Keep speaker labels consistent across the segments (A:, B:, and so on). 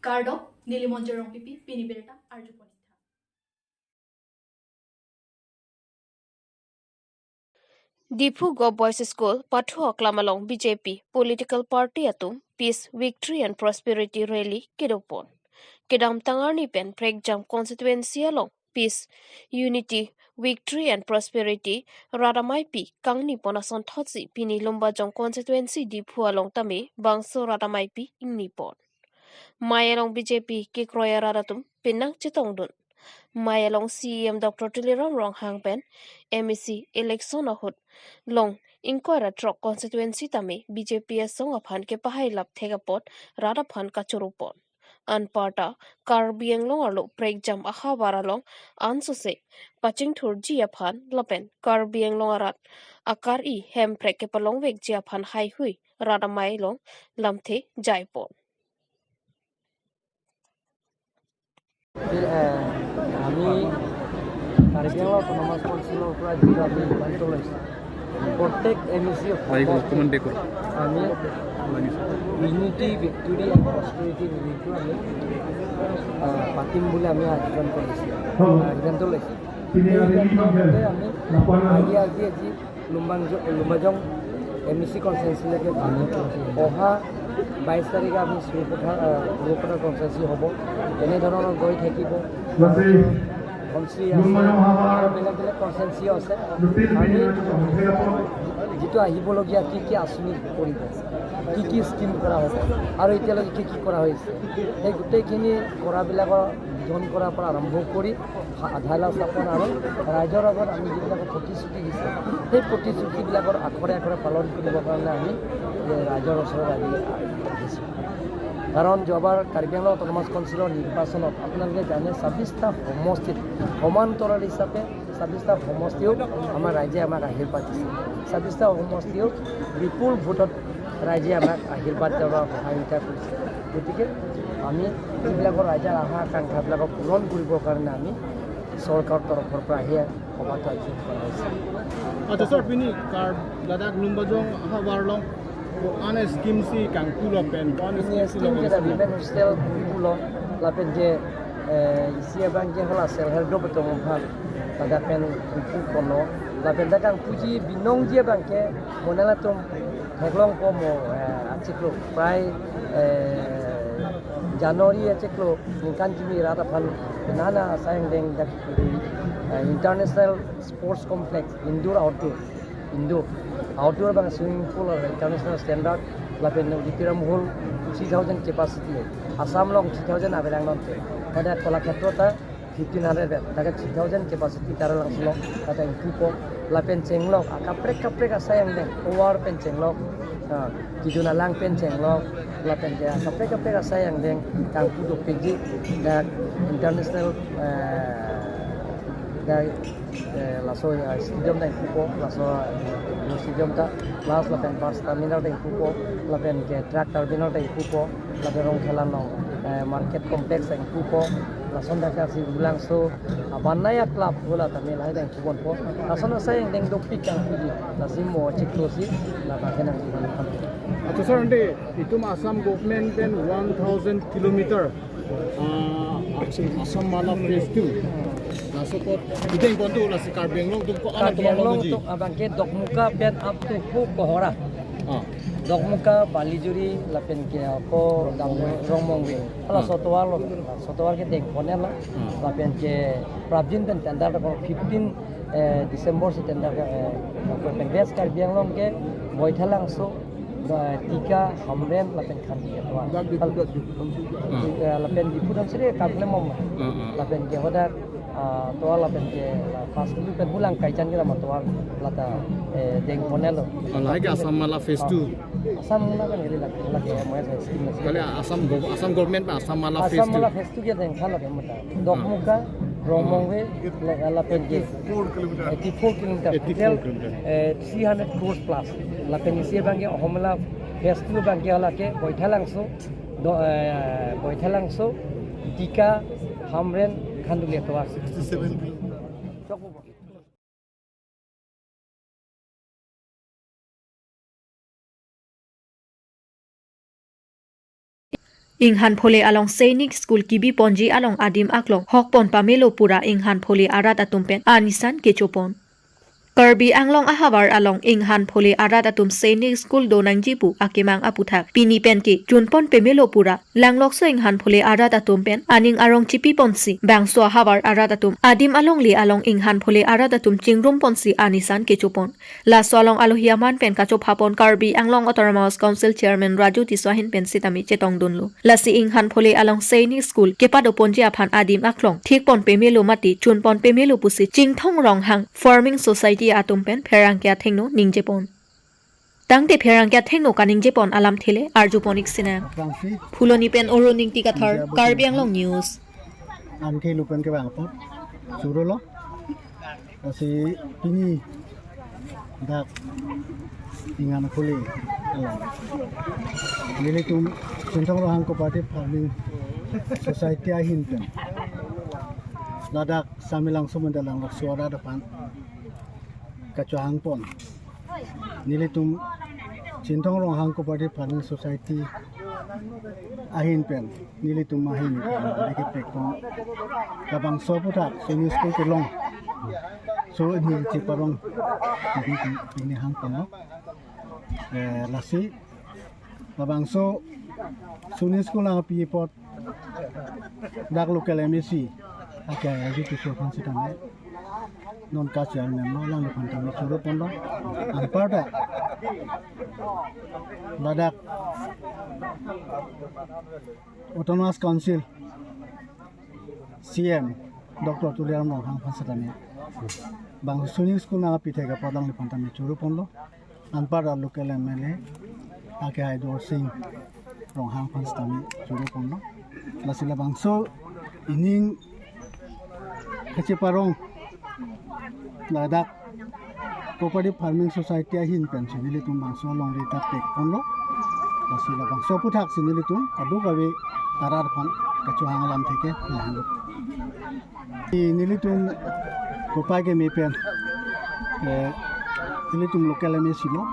A: Gardop, Nilimonjerong Pipi, Piniberta, Arjuponita.
B: Dipu Go Boys School, Patu Aklamalong BJP, Political Party Atum, Peace, Victory and Prosperity Rally, Kidopon. Kidam Tangarni Pen, Pregjam Constituency along, Peace, Unity, Victory and Prosperity, Radamaipi, Kangni Ponason Totsi, Pini Lumbajong Constituency, Dipu along Tame, Bangso Radamaipi, Nipon. Mayalong BJP, Kikroya Radatum, Pinang Chitongdun. Mayalong CEM Dr. Tiliram Rong Hangpen, MEC election ahut long inquire trok constituency tame BJP song aphan ke pahai lap thegapot rada phan kachurupon. Anparta Karbi Anglong arlo pregjam aha waralong ansose paching thur ji aphan lapen Karbi Anglong arat akar I hem prek ke palong vek ji aphan hai hui rada mai long lamthe jaipon.
C: আমি Karbi Anglong autonomous কাউন্সিলৰ পৰা যিটো আমি সিদ্ধান্ত লৈছোঁ প্ৰত্যেক MEC আমি unity victory and prosperity ৰেলীটো আমি পাতিম বুলি আমি সিদ্ধান্ত লৈছোঁ আমি আজি লুম্বাজং MEC কনষ্টিটুৱেঞ্চিলৈকে অহা 22 তাৰিখে আমি সুৰপথাৰ কনষ্টিটুৱেঞ্চি হ'ব এনেধৰণৰ গৈ থাকিব কনষ্টি আছে বেলেগ বেলেগ কনষ্টিটুৱেঞ্চি আছে আমি যিটো আহিবলগীয়া কি আঁচনি কৰিব কি স্কিম কৰা হ'ব আৰু এতিয়ালৈকে কি কৰা হৈছে সেই গোটেইখিনি কৰাবিলাকৰ বিধন কৰাৰ পৰা আৰম্ভ কৰি আধালা স্থাপন আৰু ৰাইজৰ আগত আমি যিবিলাকৰ প্ৰতিশ্ৰুতি দিছোঁ সেই প্ৰতিশ্ৰুতিবিলাকৰ আখৰে আখৰে পালন কৰিবৰ কাৰণে আমি ৰাইজৰ ওচৰত আহিছোঁ কাৰণ যোৱাবাৰ কাৰ্বি আংলং অট'নমাছ কাউন্সিলৰ নিৰ্বাচনত আপোনালোকে জানে 26টা সমষ্টিত সমান্তৰাল হিচাপে 26টা সমষ্টিও আমাৰ ৰাইজে আমাক আশীৰ্বাদ দিছে 26টা সমষ্টিও বিপুল ভোটত ৰাইজে আমাক আশীৰ্বাদ দিয়াৰ সহায়িকা কৰিছে গতিকে আমি যিবিলাকৰ ৰাইজৰ আশা আকাংক্ষাবিলাকক পূৰণ কৰিবৰ কাৰণে আমি চৰকাৰৰ তৰফৰ পৰা আহি সভাটো আয়োজন কৰা হৈছে
D: আচ্ছা স্যার পিনি কার লাদাখ লুম্বাজং হাওয়ারলং আন স্কিম সি কাংকুল পেন কোন
C: স্কিম যে বিমেন হোস্টেল পুলো লাপেন যে ইসিয়া বাং যে হলা সেল হেল্প বেতম ভাল লাদা পেন কু কোনো লাপেন দা কাং পুজি বিনং যে বাংকে মনালা তম হেগলং কমো আচিকলো প্রায় Januari ceklo kan jimi rata phan nana sayang deng dak international sports complex indoor outdoor bang swimming pool or international standard lapen ditiram hol 3000 capacity Assam long 3000 abelang non te pada kola khetro ta 1500 bed daga 3000 capacity taro lang silo kata ipupo lapen chenglok akaprek sayang deng over pen chenglok Kijuna lang pen chenglok lapen ke kape sayang deng kang puduk pigi dan international laso stadium deng pupo laso stadium ta plus lapen bus terminal deng pupo lapen ke track terminal deng pupo lapen rong khelan no market complex deng pupo lason dakar si ulang so banaya club bola tamil hai deng pupon po lason sayang deng dopik kang pigi lasim mo chiklosi la bakenan
D: আচ্ছা sir అంటే ইতুম Assam government পেন 1000 kilometre Assam Mala phase 2 nasokot ideng kontu lasi Karbi Anglong tu ko ana
C: to abangke dokmuka pen up to ko kohora dokmuka balijuri lapen ke ko dang romongwe ala sotwar ke dek ponela lapen ke prabjin pen tanda ko 15 December se tanda ko pen ves Karbi Anglong ke boithalang so tika hamren lapen khandi atwa lapen dipudam sire kagle mom lapen ke hoda toa lapen ke pas dulu pen bulang kaitan kita matoa lata deng ponelo
D: lagi asam mala phase 2
C: asam mala kan ini lagi moya scheme
D: kali asam government pa asam mala phase 2
C: asam mala phase 2 ke deng khala ke mata dokmuka romongwe lapen ke 84 kilometer 300 crores plus lapen isi bangke homla phase 2 bangke hala ke boithalangso tika hamren khanduli atwa 67
E: Inghan phole along Sainik School kibi ponji along Adim Aklong hokpon pamelo pura inghan phole arat atumpen anisan kechopon. Karbi Anglong ahabar along inghan phole arat atum Sainik School do nangjipu akimang aputhak pini penki junpon pemelo pura langlok so inghan phole arat atum pen aning arong chipi ponsi bangso ahabar arat atum Adim along li along inghan phole arat atum chingrum ponsi anisan kechopon. Laso along alohiaman pen kachop hapon Karbi Anglong Autonomous Council Chairman Raju Tiswahin pen sitami chetong dunlu. Lasi inghan phole along Sainik School kepado ponji aphan Adim Aklong thik pon pemelo mati chunpon pemelo pusi chingthong rong hang Farming Society atumpen pherangkya thengno ningjepon. Tangte pherangkya thengno kaningjepon alam thile arjuponik sina. Phuloni pen oroning tikathar Karbi Anglong News.
D: Amke lupan ke bang pot. Suruh lo. Kasi ini dak ingan kuli. Nili tum sentang rohang Cooperative Farming Society ahin pen. Ladak sami langsung mendalang suara depan. Kacuang pon. Nili tum sentang rohang Cooperative Farming Society ahin pen. Nili tum ahin lagi pekong. Labang soputak seni school kelong. So ini ciparong ini hang pon. Lasi labang so seni school lang pi pot dak local MSc akai aji tu so kan sitam non kacian memang lang lepan tamu suruh pon lo anpada ladak Autonomous Council CM Dr. Tuliam lo hang pasatani bang seni school na pi thega podang lepan tamu suruh pon lo anpada local MLA akai do sing rong hang pasatani suruh pon lo lasila bang so ining keciparong ladak Cooperative Farming Society ahin pen sinili tum bangso long rita tek pon lo lasila bangso puthak sinili tum adu gawe arar pan kacuang alam theke lahan nili tum kopage me pen nili tum local me silo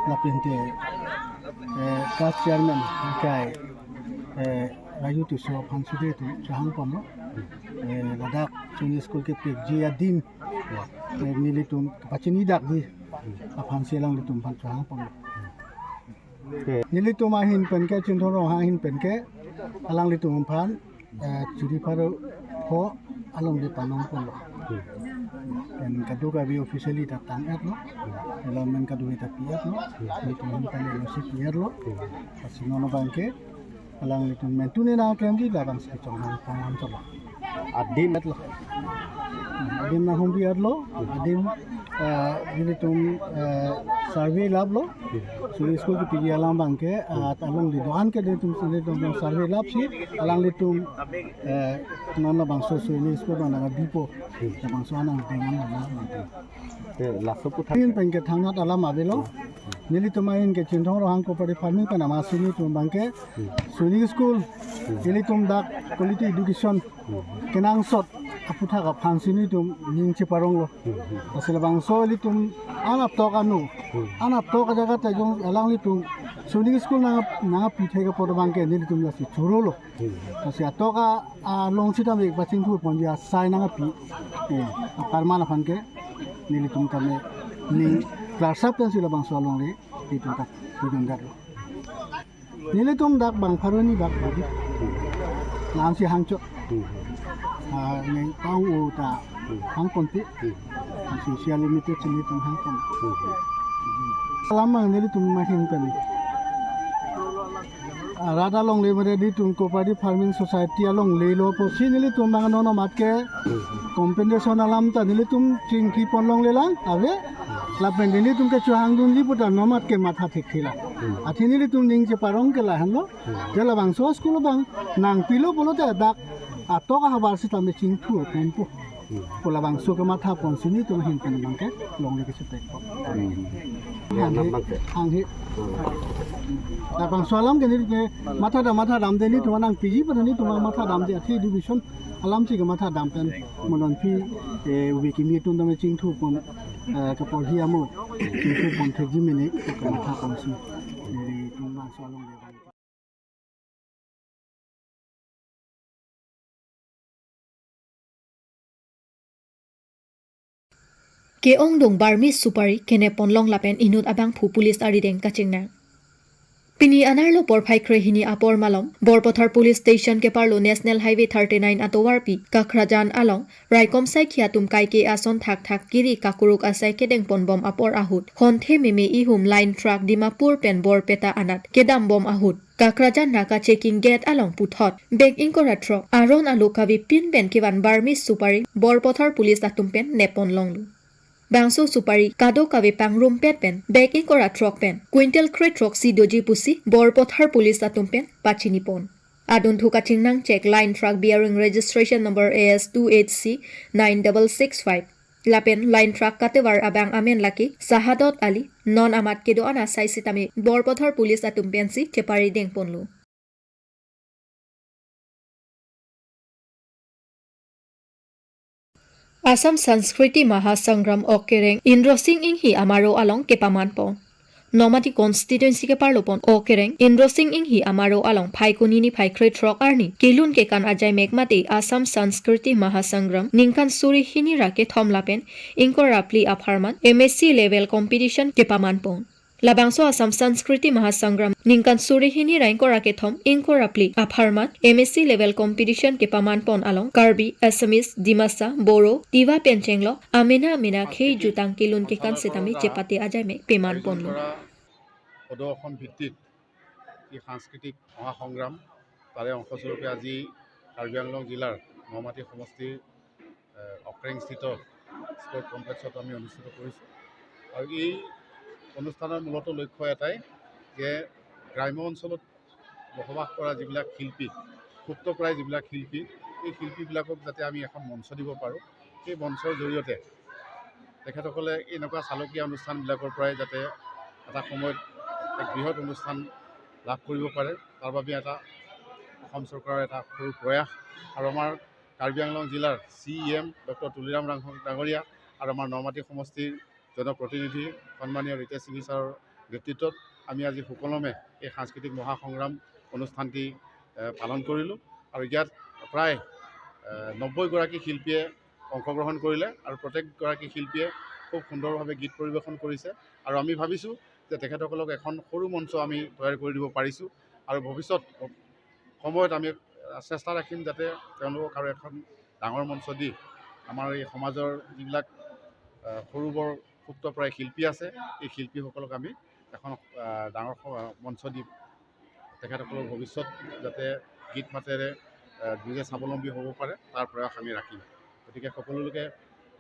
D: lapente kas chairman kai Raju tu so pan sude tu jahang pon lo ladak seni school ke pek ji adim nili tum pachini dak di aphan selang litum pan jahang pon nili tum ahin pen ke chindoro ahin pen ke alang litum pan juri paro ho along di panong pon lo dan kadu gabi officially datang at lo elemen kadu kita piat lo litum pan lo si piat lo pasinono bangke alang litum mentune na kemdi labang sa chong pangam to adim at lo adim na humbi at lo adim litum survey lab lo suri school ki pigi alam bangke at along di doan ke litum survey lab si alang litum nana bangso suri school na bipo bangso anang dengan la soputin pengke thangat alam abelo nili tumain ke chindong rohang Cooperative Farming pa nama sini tum bangke suni school nili tum dak quality education kenang sot aputha ka phan sini tum ning chiparong lo asila bangso li tum anap to ka jaga ta jong alang li tum suni school na pithe ka pod bangke nili tum la si churo lo asia to ka long sita me baching thu pon ya sai na pi parmana phan ke nili tum kame ning Klasap dan sila bang solong le di tempat hidung dak. Nilai tum dak bang paroni dak bagi. Nam si hangco. Neng tau uta hang konti. Social limited sini tum hang kon. Lama nilai tum mahin kami. Rada long le mere di tum Cooperative Farming Society along le lo po si nilai tum bang nono matke compensation alam ta nilai tum cingki pon long le lang ave lapen ini tum ke cuang dun di putar nomat ke matha thik thila athini li tum ning che parong ke la hanlo jala bang so school bang nang pilo polo ta dak ato ka habar si tam ching thu tempo pola bang so ke matha pon sini tum hin pen bang ke long le ke se tek hang he ta bang so alam ke ni ke matha dam de ni tum nang piji pa ni tum matha dam de athi division alam si ke matha dam pen molon phi wiki mi tum dam ching thu pon kapal hiamu itu pun terjemini ke matha pon si dari tum bang so along
E: Keong dong Barmis supari kene ponlong lapen inut abang phu pulis arideng kachingna. Pini anarlo por phaikre hini apor malom borpothar police station ke parlo national highway 39 atowarpi kakrajan along raikom sai khiatum kai ke ason thak thak kiri kakuruk asai kedeng pon bom apor ahut honthe meme ihum line truck dimapur pen borpeta anat kedam bom ahut kakrajan naka checking gate along puthot bek inkora truck aron alokavi pin pen kiwan Barmis supari borpothar police atumpen nepon longlu Bangso supari kado kawe pangrum pet pen baking kora truck pen quintal crate truck si doji pusi borpothar police atumpen pachinipon adun thuka chingnang check line truck bearing registration number AS28C 9665 lapen line truck katewar abang amen laki Sahadot Ali non amat kedo ana saisitami borpothar police atumpen si chepari dengponlu Assam Sanskriti Mahasangram Okereng Indro Singh Inghi Amaro Along Kepaman Pon Nomati constituency ke parlopon Okereng Indro Singh Inghi Amaro Along Phaikunini Phaikre Trok Arni Kilun ke kan ajai mekmate Assam Sanskriti Mahasangram Ningkan Suri Hini Rake Thomlapen Inkor Rapli Apharman MSc level competition Kepaman Pon Labangso Assam Sanskriti Mahasangram Ningkan Surihini Rankora Kethom Inkorapli Apharman MSc level competition ke paman pon along Karbi Assamese Dimasa Boro Tiwa Penchenglo Amena Khei Jutang Kilun ke kan setami chepate ajame peman ponlo
F: সদৌ ভিত্তিত এই সাংস্কৃতিক মহাসংগ্ৰাম তাৰে অংশস্বৰূপে আজি কাৰ্বি আংলং জিলাৰ নমাটি সমষ্টিৰ অক্ৰেংস্থিত sport কমপ্লেক্সত আমি অনুষ্ঠিত কৰিছোঁ আৰু এই অনুষ্ঠানৰ মূলত লক্ষ্য এটাই যে গ্ৰাম্য অঞ্চলত বসবাস কৰা যিবিলাক শিল্পী সুপ্তপ্ৰায় যিবিলাক শিল্পী এই শিল্পীবিলাকক যাতে আমি এখন মঞ্চ দিব পাৰোঁ সেই মঞ্চৰ জৰিয়তে তেখেতসকলে এনেকুৱা চালকীয়া অনুষ্ঠানবিলাকৰ পৰাই যাতে এটা সময়ত এক বৃহৎ অনুষ্ঠান লাভ কৰিব পাৰে তাৰ বাবে এটা অসম চৰকাৰৰ এটা সৰু প্ৰয়াস আৰু আমাৰ কাৰ্বি আংলং জিলাৰ CEM ডক্টৰ তুলিৰাম ডাঙৰীয়া আৰু আমাৰ নমাটি সমষ্টিৰ জনপ্ৰতিনিধি সন্মানীয় ৰীতেশ সিং ছাৰৰ নেতৃত্বত আমি আজি সুকলমে এই সাংস্কৃতিক মহাসংগ্ৰাম অনুষ্ঠানটি পালন কৰিলোঁ আৰু ইয়াত প্ৰায় 90গৰাকী শিল্পীয়ে অংশগ্ৰহণ কৰিলে আৰু প্ৰত্যেকগৰাকী শিল্পীয়ে খুব সুন্দৰভাৱে গীত পৰিৱেশন কৰিছে আৰু আমি ভাবিছোঁ যে তেখেতসকলক এখন সৰু মঞ্চ আমি তৈয়াৰ কৰি দিব পাৰিছোঁ আৰু ভৱিষ্যত সময়ত আমি চেষ্টা ৰাখিম যাতে তেওঁলোকক আৰু এখন ডাঙৰ মঞ্চ দি আমাৰ এই সমাজৰ যিবিলাক সৰু বৰ সুপ্তপ্ৰায় শিল্পী আছে এই শিল্পীসকলক আমি এখন ডাঙৰ মঞ্চ দি তেখেতসকলৰ ভৱিষ্যত যাতে গীত মাতেৰে নিজে স্বাৱলম্বী হ'ব পাৰে তাৰ প্ৰয়াস আমি ৰাখিম গতিকে সকলোকে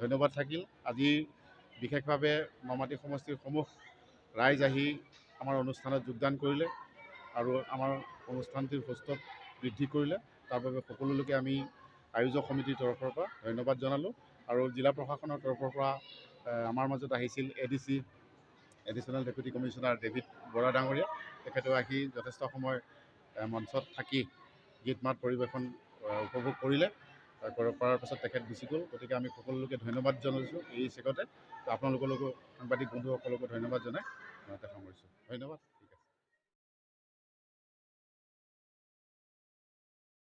F: ধন্যবাদ থাকিল আজি বিশেষভাৱে নমাটি সমষ্টিৰ সমূহ ৰাইজ আহি আমাৰ অনুষ্ঠানত যোগদান কৰিলে আৰু আমাৰ অনুষ্ঠানটিৰ সুস্থক বৃদ্ধি কৰিলে তাৰ বাবে সকলোকে আমি আয়োজক সমিতিৰ তৰফৰ পৰা ধন্যবাদ জনালোঁ আৰু জিলা প্ৰশাসনৰ তৰফৰ পৰা আমাৰ মাজত আহিছিল ADC additional deputy commissioner David Bora ডাঙৰীয়া তেখেতেও আহি যথেষ্ট সময় মঞ্চত থাকি গীত মাত পৰিৱেশন উপভোগ কৰিলে কৰাৰ পাছত তেখেত গুচি গ'ল গতিকে আমি সকলোকে ধন্যবাদ জনাইছোঁ এই চেগতে আপোনালোকলৈকো সাংবাদিক বন্ধুসকলকো ধন্যবাদ জনাই সামৰিছোঁ ধন্যবাদ